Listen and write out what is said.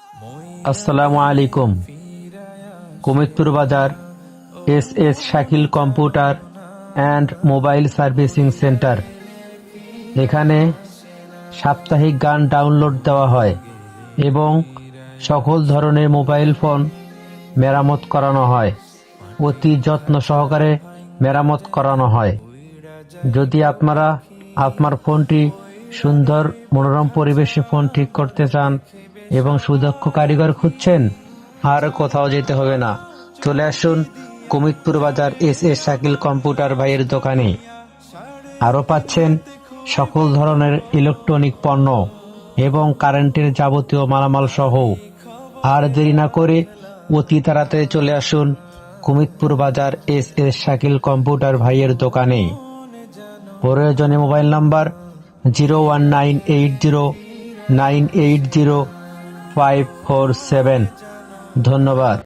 আসসালামু আলাইকুম। কুমিরপুর বাজার S Shakil computer and mobile servicing centre. এখানে সাপ্তাহিক গান ডাউনলোড দেওয়া হয় এবং সকল ধরনের মোবাইল ফোন মেরামত করানো হয়। অতি যত্ন সহকারে মেরামত করানো হয়। যদি আপনারা আপনার ফোনটি সুন্দর মনোরম পরিবেশে ফোন ঠিক করতে চান এবং সুদক্ষ কারিগর খুঁজছেন, আর কোথাও যেতে হবে না। চলে আসুন কুমিরপুর বাজার এস শাকিল কম্পিউটার ভাইয়ের দোকানে। আরও পাচ্ছেন সকল ধরনের ইলেকট্রনিক পণ্য এবং কারেন্টের যাবতীয় মালামাল সহ। আর দেরি না করে অতি তাড়াতাড়ি চলে আসুন কুমিরপুর বাজার এস শাকিল কম্পিউটার ভাইয়ের দোকানে। প্রয়োজনে মোবাইল নাম্বার 01980980 547। ধন্যবাদ।